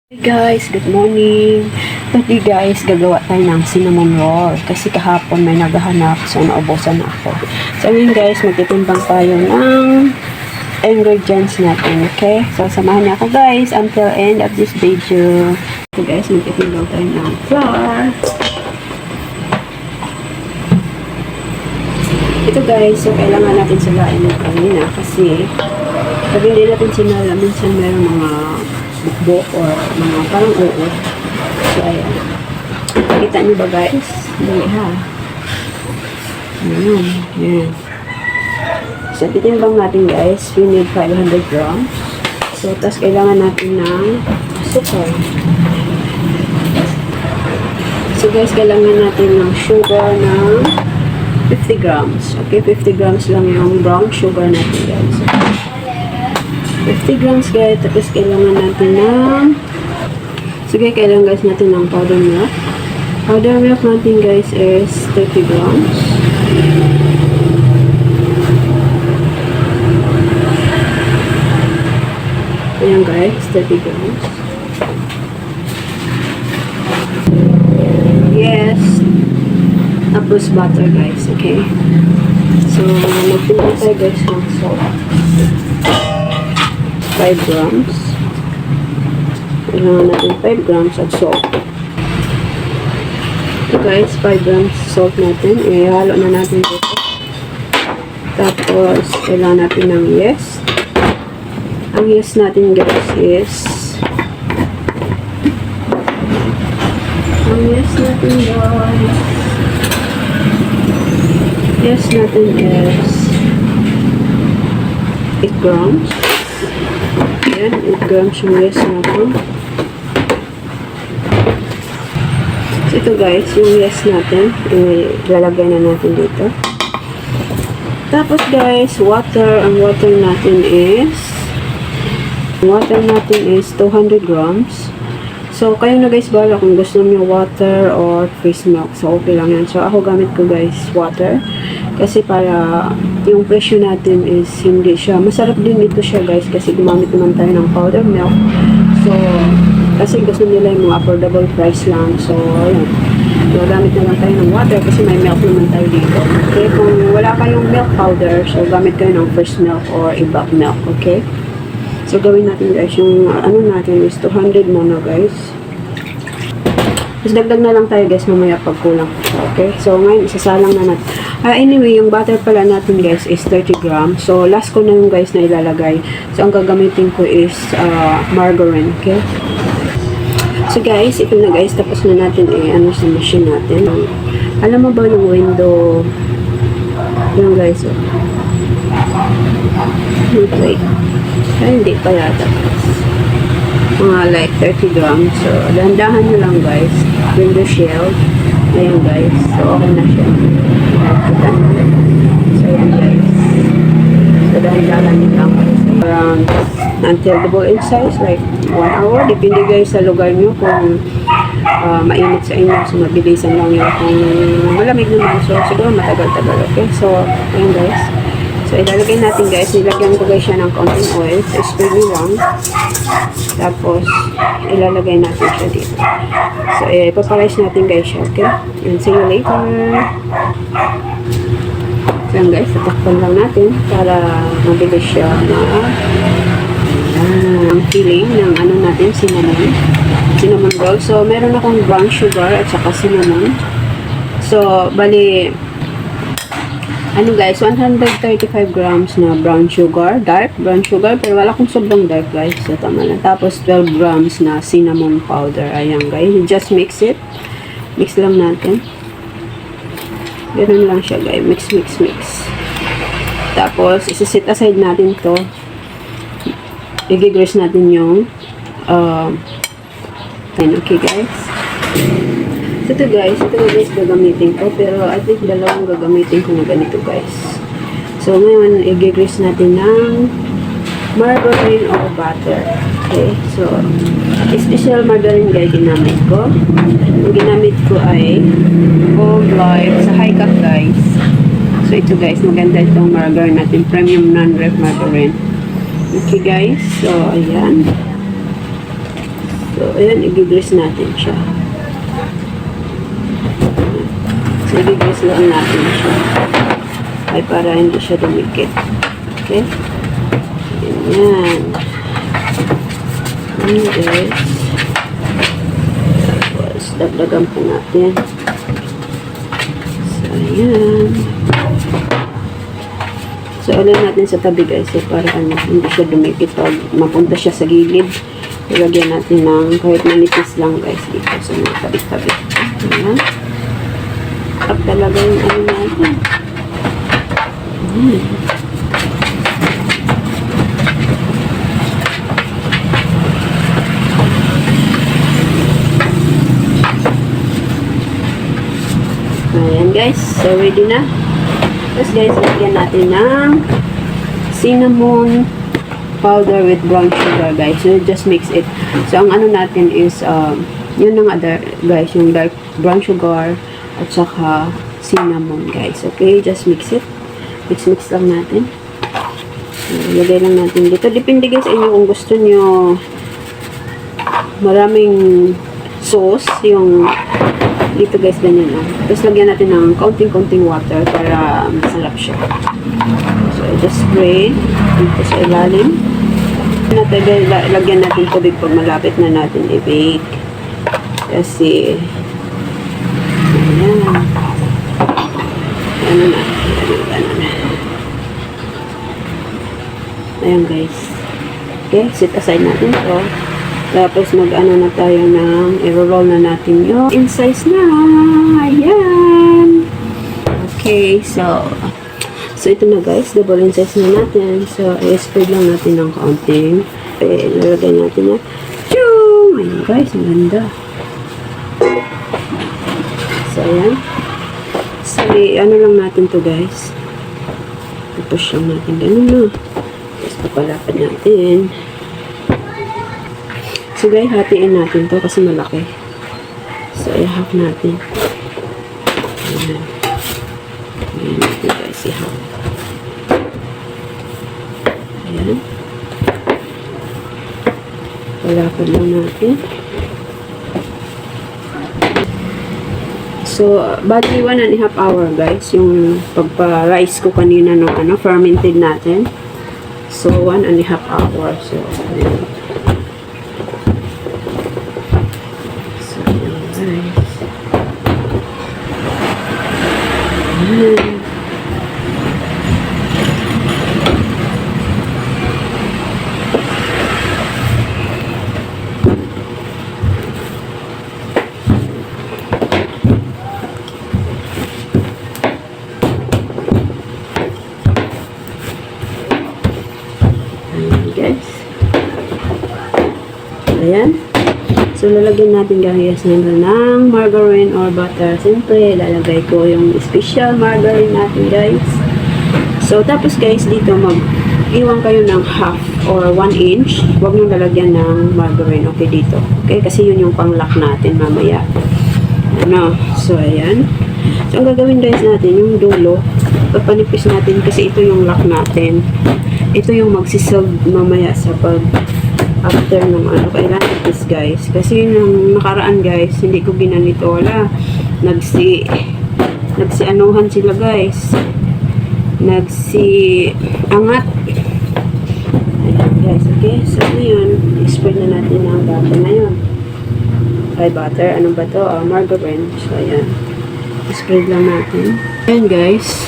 Hey guys, good morning. Today guys, gagawa tayo ng cinnamon roll. Kasi kahapon may naghahanap, so naubusan na ako. So ngayon guys, magtitimbang tayo ng ingredients natin, okay? So samahan niyo ako guys until end of this video. So guys, magtitimbang tayo ng flour. Ito guys, so kailangan natin salain ng kanina kasi pag hindi natin sinala, minsan meron mga bukbok or mga parang uot. So, ayan. Kita niyo ba guys? Hindi ha. Ayan. Ayan. So, titimbang natin guys. We need 500 grams. So, tas kailangan natin ng sugar. So, guys, kailangan natin ng sugar ng 50 grams. Okay, 50 grams lang yung brown sugar natin guys. 50 grams guys, tapos kailangan natin ng kailangan guys natin ng powder milk. Powder milk natin guys is 30 grams. Ayan guys, 30 grams. Yes. Tapos butter guys, okay? So, magpinta tayo guys ng salt. 5 grams. Kailangan natin 5 grams of salt. So guys, 5 grams salt natin. Ihalo na natin dito. Tapos, kailangan natin ng yeast. Ang yeast natin guys is yeast natin is 8 grams. Ayan, 8 grams yung yeast natin. So, ito guys, yung yeast natin, ilalagay na natin dito. Tapos guys, water. Ang water natin is 200 grams. So, kayo na guys, bala kung gusto niyo water or fresh milk. So, okay lang yan. So, ako gamit ko guys, water. Kasi para yung presyo natin is hindi siya. Masarap din ito siya guys kasi gumamit naman tayo ng powder milk. So, kasi gusto nila yung mga affordable price lang. So, ayun. Gamit naman tayo ng water kasi may milk naman tayo dito. Okay, kung wala kayong milk powder, so gamit kayo ng fresh milk or evap milk. Okay? So, gawin natin guys, yung ano natin is 200 muna guys. Tapos dagdag na lang tayo guys mamaya pag kulang. Okay? So, ngayon, isasalang na natin. Anyway, yung butter pala natin guys is 30 grams. So, last ko na yung guys na ilalagay. So, ang gagamitin ko is margarine. Okay? So, guys, ito na guys. Tapos na natin ano sa machine natin. Alam mo ba yung window? Yung guys, oh. Wait. Hindi pa yata guys. Mga like 30 grams. So, dahan-dahan nyo lang guys. Window shield. Ayan guys. So, okay na siya. So, ayan guys. So, dahan-dahan nyo lang. Around until the boil size. Like 1 hour. Depende guys sa lugar nyo kung mainit sa inyo. So, mabilisan lang yun. Kung malamig naman. So, siguro matagal-tagal. Okay? So, ayan guys. So, ilalagay natin guys. Nilagyan ko guys siya ng konting oil. So, spread nyo lang. Tapos, ilalagay natin siya dito. So, ipaparize natin guys siya. Okay? And see you later. So, yan guys. Tatakpan lang natin para mabilis siya na ang feeling ng ano natin, cinnamon roll. So, meron akong brown sugar at saka cinnamon. So, bali ano guys, 135 grams na brown sugar, dark brown sugar, pero wala akong sobrang dark guys, so tama na. Tapos 12 grams na cinnamon powder. Ayan guys, just mix it. Mix lang natin. Ganun lang siya guys, mix. Tapos isisit aside natin to. I-grease natin yung okay guys. So, ito guys gagamitin ko. Pero I think dalawang gagamitin ko na ganito guys. So, ngayon, i-grease natin ng margarine or butter. Okay. So, special margarine guys ginamit ko. Ang ginamit ko ay Gold Life sa high cut guys. So, ito guys, maganda itong margarine natin. Premium non-ref margarine. Okay guys. So, ayan. So, So, ayan, i-grease natin siya. So, i-grease lang natin siya. Ay, para hindi siya dumikit. Okay? Ayan. Ayan, guys. Tapos, dagdagan po natin. So, ayan. So, alin natin sa tabi, guys. So, para hindi siya dumikit. Pag mapunta siya sa gilid, ilagyan natin ng kahit manipis lang, guys, dito sa mga tabi-tabi. Ayan. At talaga yung ano natin. Ayan. Ayan, guys. So, ready na. Tapos, guys, lagyan natin ng cinnamon powder with brown sugar, guys. So, just mix it. So, ang ano natin is, yun na nga, guys, yung dark brown sugar at saka cinnamon, guys. Okay, just mix it. Mix lang natin. So, lagay lang natin dito. Depende, guys, sa inyo kung gusto nyo maraming sauce, yung dito, guys, ganyan lang. Tapos, lagyan natin ng kaunting-kaunting water para masarap siya. So, just spray dito sa ilalim. Lagyan natin tubig pag malapit na natin i-bake. Kasi, ayan. Ano na. Ayan, guys. Okay, set aside natin ito. Tapos, mag-ano na tayo ng i-roll na natin yung in-size na. Ayan. Okay, so ito na, guys. Double in-size na natin. So, i-spread lang natin ng kaunting. Ilalagay natin na. Tiyong! Ayan, guys. Ang ganda. So, ayan. So, ano lang natin to, guys. I-push lang natin. Ganun na. Tapos, papalapad natin. So, guys, hatiin natin to kasi malaki. So, i-half natin. Ayan. Ayan natin, guys. I-half. Ayan. Palapad lang natin. So, bali 1.5 hour, guys. Yung pagpa-rice ko kanina no, fermented natin. So, 1.5 hour. So, ayan. Guys. Ayan. So, lalagyan natin, guys, ng margarine or butter. Siyempre, lalagay ko yung special margarine natin, guys. So, tapos, guys, dito mag-iwan kayo ng half or 1 inch. Huwag nyo lalagyan ng margarine. Okay, dito. Okay, kasi yun yung pang-lock natin mamaya. Ano? So, ayan. So, ang gagawin, guys, natin, yung dulo, papanipis natin kasi ito yung lock natin. Ito yung magsiserve mamaya sa after ng kailangan this, guys. Kasi yung nakaraan, guys, hindi ko ginanito. Wala. Nagsi-anuhan sila, guys. Nagsi-angat. Ayan, guys. Okay. So, ngayon, spread na natin ang butter na yun. Ay, butter. Ano ba to? Margarine. So, ayan. Spread lang natin. Ayan, guys.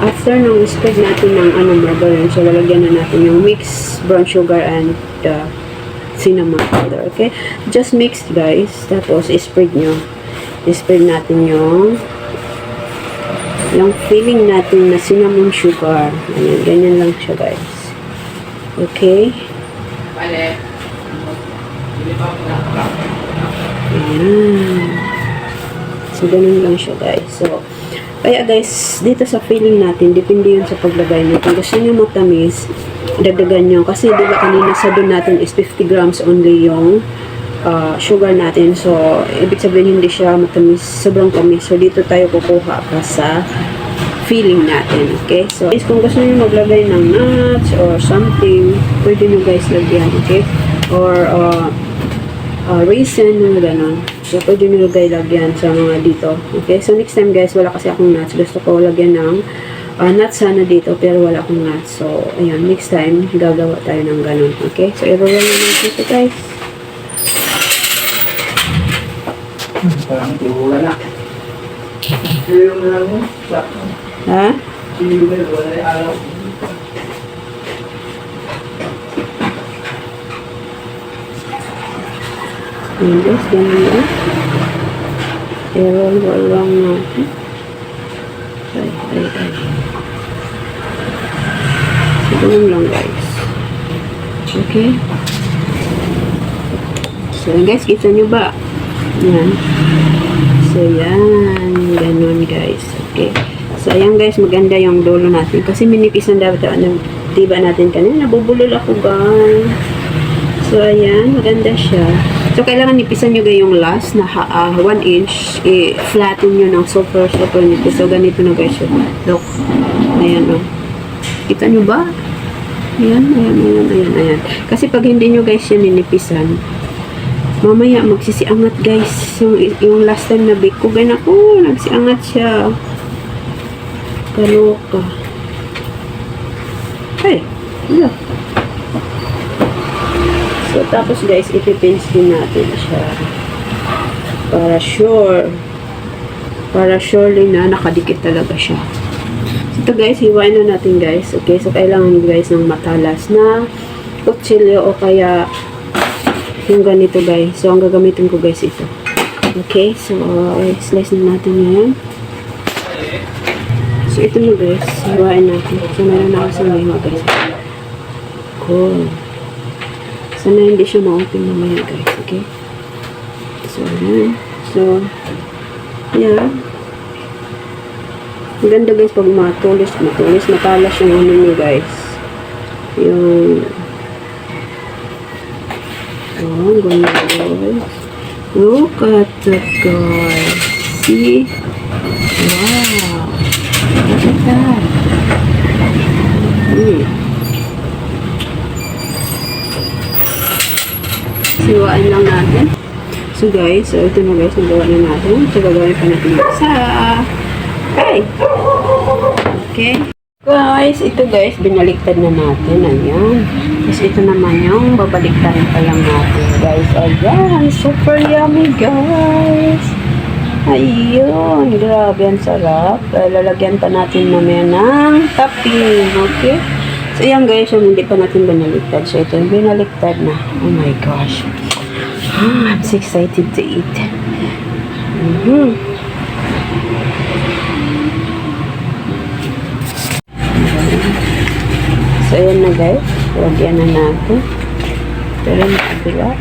After nung spread natin ng margarine, so lalagyan na natin yung mixed brown sugar and cinnamon powder. Okay? Just mix, guys. Tapos, spread nyo. Spread natin yung filling natin na cinnamon sugar. Ayan, ganyan lang siya, guys. Okay? Ayan. So, ganun lang siya, guys. So, kaya, guys, dito sa filling natin, depende yun sa paglagay nyo. Kung gusto nyo matamis, dagdagan nyo. Kasi, di ba, kanina sa doon natin is 50 grams only yung sugar natin. So, ibig sabihin hindi siya matamis, sobrang tamis. So, dito tayo kukuha pa sa filling natin. Okay? So, guys, kung gusto nyo maglagay ng nuts or something, pwede nyo, guys, lagyan. Okay? Or, raisin, mga ganon. So, pwede nyo guys lagyan sa mga dito. Okay, so next time guys, wala kasi akong nuts. Gusto ko lagyan ng nuts sana dito, pero wala akong nuts. So, ayan, next time, gagawa tayo ng ganon. Okay, so i-roll na natin ito guys. Parang wala na. Yung lang mo. Ha? Yung wala na araw. Ayan guys, ganun lang. I-roll lang natin. Ay. So, ganun lang guys. Okay. So, guys, kita nyo ba? Yan. So, yan. Ganun guys. Okay. So, ayan guys, maganda yung dulo natin. Kasi minipisan dapat diba natin kanina. Nabubulol ako guys. So, ayan. Maganda siya. So, kailangan nipisan nyo yung last na 1 inch. I-flatten nyo ng super nipis. So, ganito na guys. Look. Ayan o. Kita nyo ba? Ayan. Kasi pag hindi nyo guys yan ninipisan, mamaya magsisiangat guys. Yung last time na bake ko, ganyan ako. Nagsiangat siya. Kaloka. Ay. Wala. So, tapos guys, ipipinch din natin siya. Para surely na nakadikit talaga siya. So, ito guys, hiwain na natin guys. Okay, so kailangan guys ng matalas na kutsilyo o kaya yung ganito guys. So, ang gagamitin ko guys ito. Okay, so slice na natin yan. So, ito na guys, hiwain natin. So, meron na ako sa mga guys. Cool. Sana hindi siya ma-open mamaya guys, okay? So, ayan. So, ayan. Maganda guys pag matalas yung ano nyo guys. Yung ganda guys. Look at that guys. See? Wow. Look at that. Siwain lang natin. So guys, so ito na guys, nagawa na natin. So gagawin pa natin isa. Okay. Guys, ito guys, binaliktad na natin. Ayan. Tapos ito naman yung babaliktarin pa lang natin. Guys, ayan. Super yummy guys. Ayun. Grabe, ang sarap. Lalagyan pa natin mamaya ng topping. Okay. So, ayan guys, yung hindi pa natin binaliktad. So, ito yung binaliktad na. Oh my gosh. I'm so excited to eat. So, ayan na guys. Lagyan na natin. Pero yung kabila.